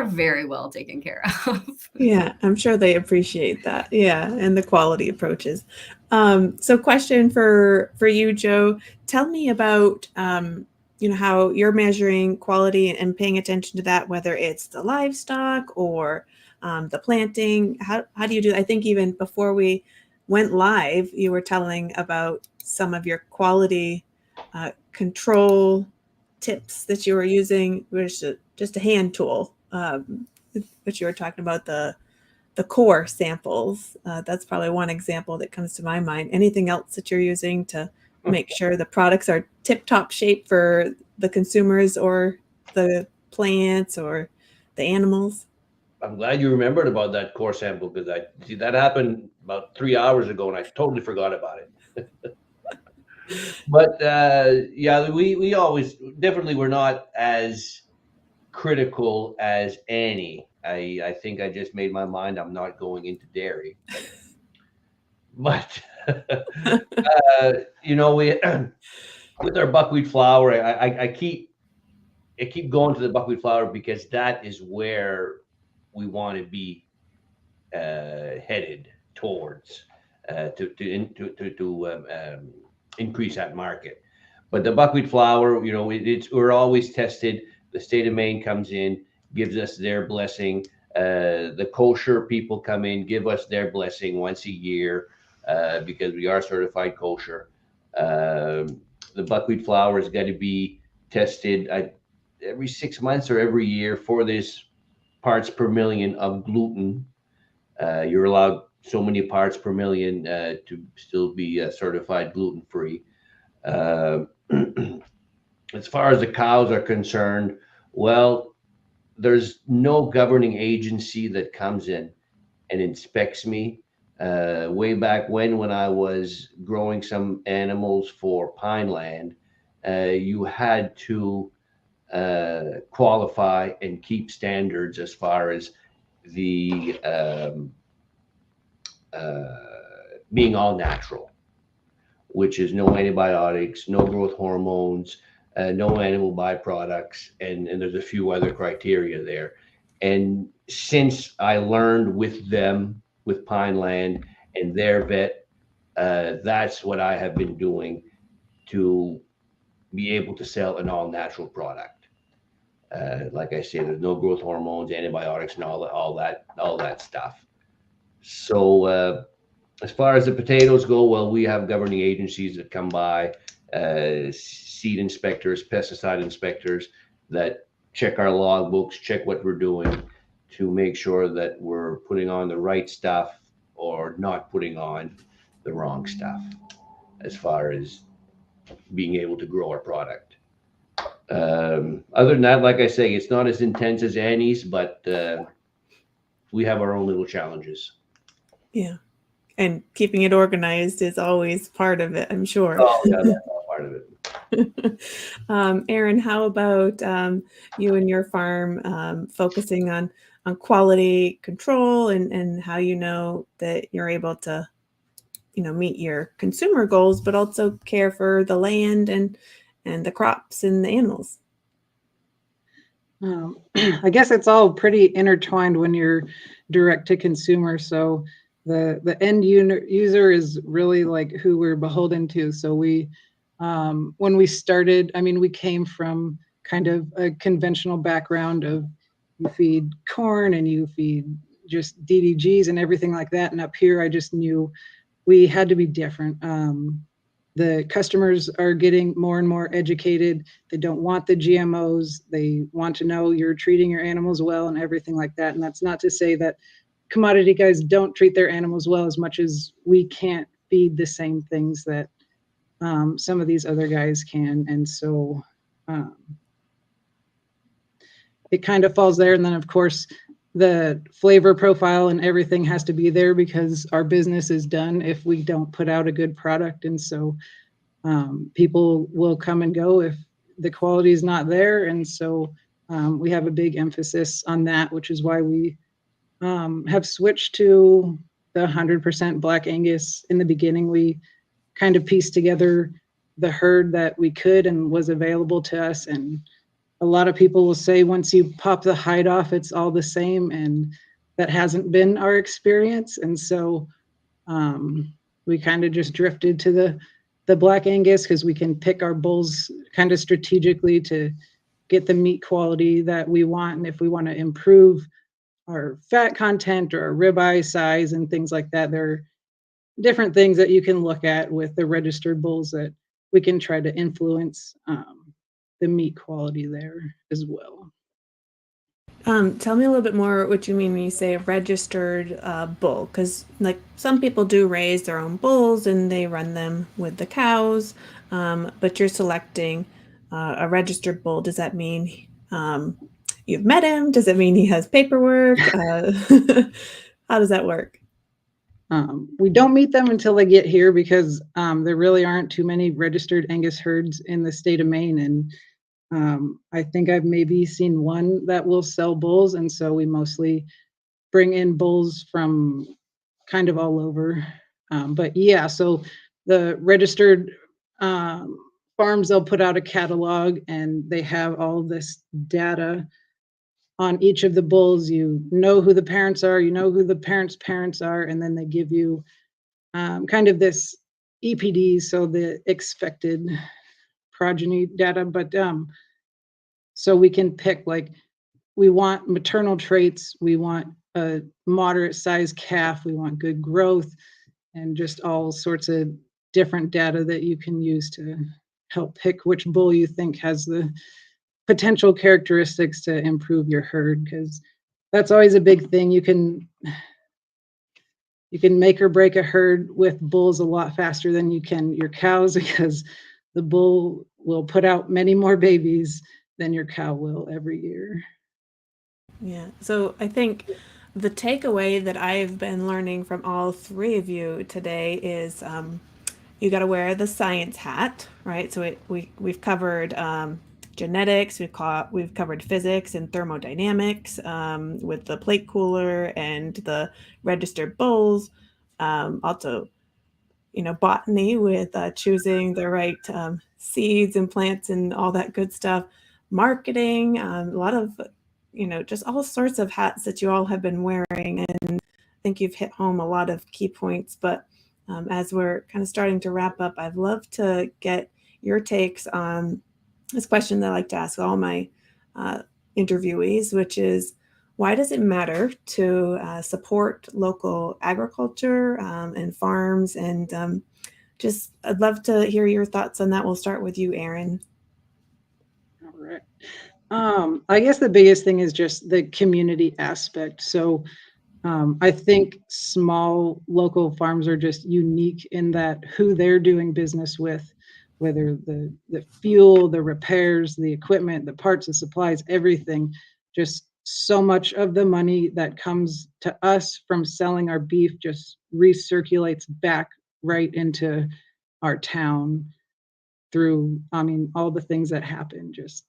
very well taken care of. Yeah, I'm sure they appreciate that. Yeah, and the quality approaches. So question for you, Joe. Tell me about how you're measuring quality and paying attention to that, whether it's the livestock or the planting. How do you do that? I think even before we went live, you were telling about some of your quality control tips that you were using, which is just a hand tool. But you were talking about the core samples. That's probably one example that comes to my mind. Anything else that you're using to make sure the products are tip-top shape for the consumers or the plants or the animals? I'm glad you remembered about that core sample, because that happened about 3 hours ago and I totally forgot about it. But yeah, we always definitely were not as critical as Annie. I think I just made my mind I'm not going into dairy. But we with our buckwheat flour, I keep going to the buckwheat flour because that is where we want to be headed towards to increase that market. But the buckwheat flour, we're always tested. The state of Maine comes in, gives us their blessing. The kosher people come in, give us their blessing once a year because we are certified kosher. The buckwheat flour has got to be tested every 6 months or every year for this parts per million of gluten. You're allowed so many parts per million to still be certified gluten-free. Uh, as far as the cows are concerned, well, there's no governing agency that comes in and inspects me. Way back when I was growing some animals for pine land, you had to qualify and keep standards as far as the being all natural, which is no antibiotics, no growth hormones, no animal byproducts, and there's a few other criteria there. And since I learned with them, with Pineland and their vet, that's what I have been doing to be able to sell an all natural product. Like I said, there's no growth hormones, antibiotics, and all that stuff. So as far as the potatoes go, well, we have governing agencies that come by, seed inspectors, pesticide inspectors that check our log books, check what we're doing to make sure that we're putting on the right stuff or not putting on the wrong stuff as far as being able to grow our product. Other than that, like I say, it's not as intense as Annie's, but we have our own little challenges. Yeah. And keeping it organized is always part of it, I'm sure. Oh, yeah, that's all part of it. Aaron, how about you and your farm focusing on quality control and how you know that you're able to, meet your consumer goals, but also care for the land and the crops and the animals? I guess it's all pretty intertwined when you're direct to consumer. So the end user is really like who we're beholden to. So when we started, I mean, we came from kind of a conventional background of you feed corn and you feed just DDGs and everything like that. And up here, I just knew we had to be different. The customers are getting more and more educated. They don't want the GMOs. They want to know you're treating your animals well and everything like that. And that's not to say that commodity guys don't treat their animals well, as much as we can't feed the same things that some of these other guys can. And so it kind of falls there. And then, of course, the flavor profile and everything has to be there because our business is done if we don't put out a good product. And so people will come and go if the quality is not there. And so we have a big emphasis on that, which is why we have switched to the 100% Black Angus. In the beginning, we kind of pieced together the herd that we could and was available to us. And a lot of people will say once you pop the hide off, it's all the same. And that hasn't been our experience. And so we kind of just drifted to the Black Angus because we can pick our bulls kind of strategically to get the meat quality that we want. And if we want to improve our fat content or our ribeye size and things like that, there are different things that you can look at with the registered bulls that we can try to influence the meat quality there as well. Tell me a little bit more what you mean when you say a registered bull, because like some people do raise their own bulls and they run them with the cows, but you're selecting a registered bull. Does that mean you've met him? Does it mean he has paperwork? How does that work? We don't meet them until they get here because there really aren't too many registered Angus herds in the state of Maine. And I think I've maybe seen one that will sell bulls. And so we mostly bring in bulls from kind of all over. But yeah, so the registered farms, they'll put out a catalog and they have all this data on each of the bulls. You know who the parents are, you know who the parents' are, and then they give you kind of this EPD, so the expected progeny data. But so we can pick, like, we want maternal traits, we want a moderate sized calf, we want good growth, and just all sorts of different data that you can use to help pick which bull you think has the potential characteristics to improve your herd, because that's always a big thing. You can make or break a herd with bulls a lot faster than you can your cows, because the bull will put out many more babies than your cow will every year. Yeah. So I think the takeaway that I've been learning from all three of you today is you got to wear the science hat, right? So we've covered genetics, we've covered physics and thermodynamics with the plate cooler and the registered bulls. Also, botany with choosing the right seeds and plants and all that good stuff. Marketing, a lot of, just all sorts of hats that you all have been wearing. And I think you've hit home a lot of key points. But as we're kind of starting to wrap up, I'd love to get your takes on this question that I like to ask all my uh, interviewees, which is, why does it matter to support local agriculture and farms? And just, I'd love to hear your thoughts on that. We'll start with you, Erin. All right. I guess the biggest thing is just the community aspect. So I think small local farms are just unique in that who they're doing business with, whether the fuel, the repairs, the equipment, the parts, the supplies, everything, just so much of the money that comes to us from selling our beef just recirculates back right into our town through, I mean, all the things that happen, just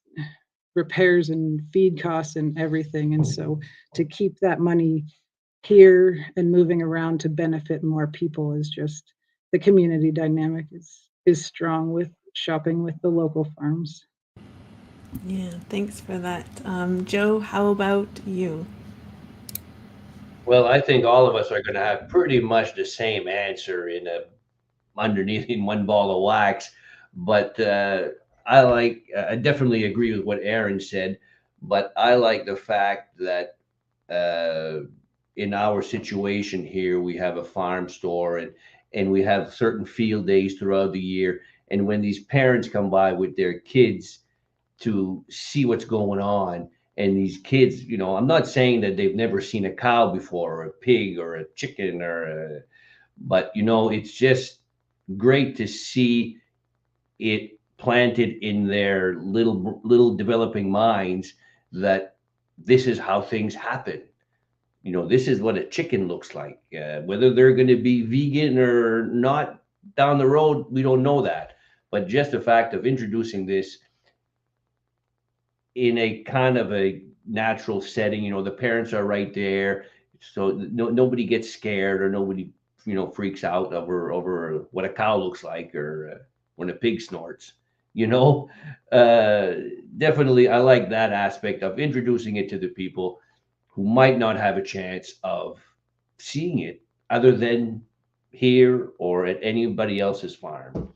repairs and feed costs and everything. And so to keep that money here and moving around to benefit more people is just, the community dynamic is strong with shopping with the local farms. Yeah, thanks for that. Joe, how about you? Well, I think all of us are going to have pretty much the same answer underneath in one ball of wax. But I definitely agree with what Aaron said. But I like the fact that uh, in our situation here, we have a farm store and we have certain field days throughout the year. And when these parents come by with their kids to see what's going on, and these kids, I'm not saying that they've never seen a cow before, or a pig, or a chicken, but it's just great to see it planted in their little developing minds that this is how things happen. This is what a chicken looks like. Whether they're going to be vegan or not down the road, we don't know that. But just the fact of introducing this in a kind of a natural setting, the parents are right there, so nobody gets scared, or nobody freaks out over what a cow looks like, or when a pig snorts. you know uh, Definitely, I like that aspect of introducing it to the people who might not have a chance of seeing it other than here or at anybody else's farm.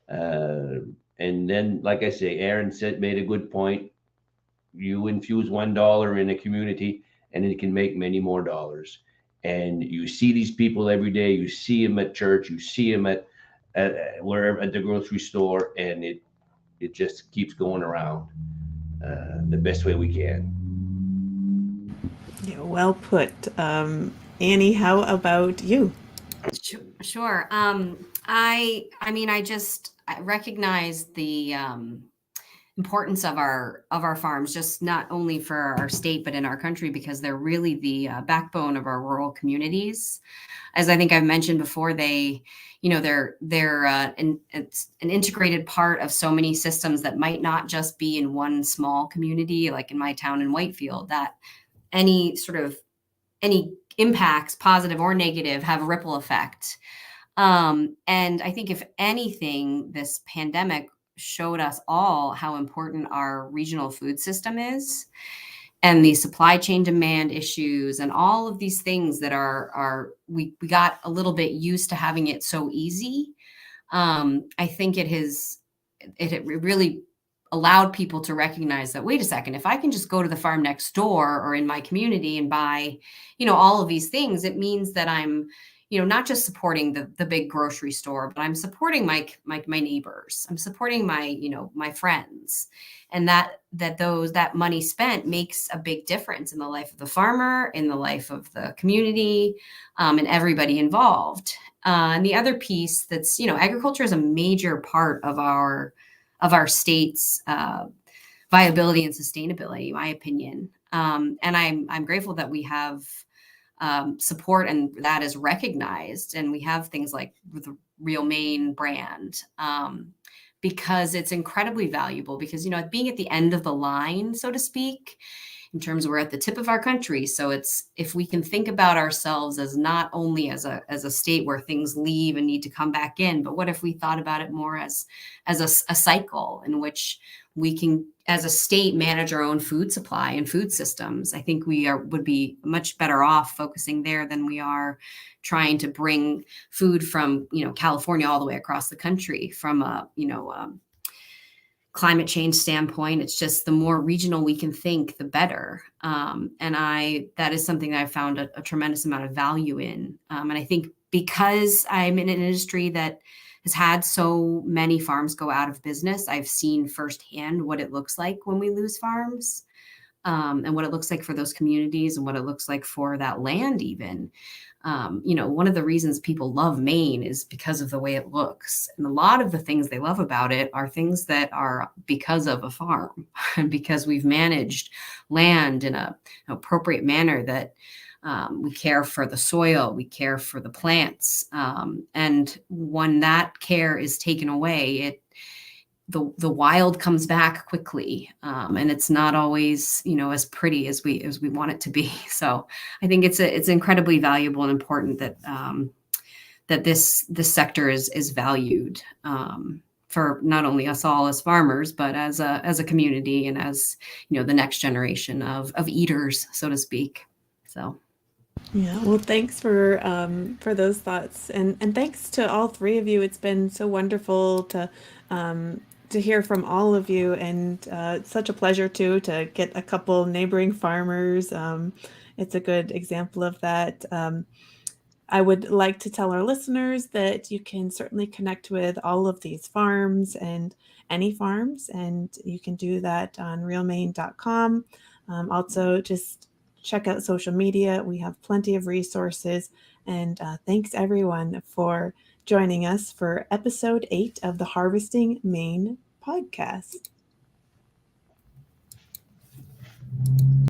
uh, and then, like I say, Aaron made a good point. You infuse $1 in a community and it can make many more dollars. And you see these people every day. You see them at church, you see them at wherever, at the grocery store, and it just keeps going around the best way we can. Yeah, well put. Annie, how about you? Sure. I mean, I recognize the importance of our farms, just not only for our state but in our country, because they're really the backbone of our rural communities. As I think I've mentioned before, it's an integrated part of so many systems that might not just be in one small community, like in my town in Whitefield. That any impacts, positive or negative, have a ripple effect. And I think, if anything, this pandemic showed us all how important our regional food system is, and the supply chain demand issues, and all of these things that we got a little bit used to having it so easy. I think it really allowed people to recognize that, wait a second, if I can just go to the farm next door or in my community and buy, all of these things, it means that I'm, not just supporting the big grocery store, but I'm supporting my neighbors. I'm supporting my friends, and that money spent makes a big difference in the life of the farmer, in the life of the community, and everybody involved. And the other piece that's, agriculture is a major part of our state's viability and sustainability, in my opinion. And I'm grateful that we have support and that is recognized. And we have things like the Real Maine brand, because it's incredibly valuable because, being at the end of the line, so to speak, in terms of we're at the tip of our country. So it's, if we can think about ourselves as not only as a state where things leave and need to come back in, but what if we thought about it more as a cycle in which we can, as a state, manage our own food supply and food systems. I think we would be much better off focusing there than we are trying to bring food from, California all the way across the country from a, climate change standpoint. It's just the more regional we can think, the better. And that is something that I found a tremendous amount of value in. And I think because I'm in an industry that has had so many farms go out of business, I've seen firsthand what it looks like when we lose farms, and what it looks like for those communities and what it looks like for that land even. One of the reasons people love Maine is because of the way it looks. And a lot of the things they love about it are things that are because of a farm and because we've managed land in an appropriate manner, that we care for the soil, we care for the plants. And when that care is taken away, the wild comes back quickly, and it's not always as pretty as we want it to be. So I think it's incredibly valuable and important that that this sector is valued, for not only us all as farmers, but as a community and as the next generation of eaters, so to speak. So. Yeah, well, thanks for those thoughts, and thanks to all three of you. It's been so wonderful to hear from all of you, and it's such a pleasure too to get a couple neighboring farmers. It's a good example of that. I would like to tell our listeners that you can certainly connect with all of these farms and any farms, and you can do that on realmaine.com. Also, just check out social media. We have plenty of resources. And thanks everyone for joining us for episode 8 of the Harvesting Maine podcast.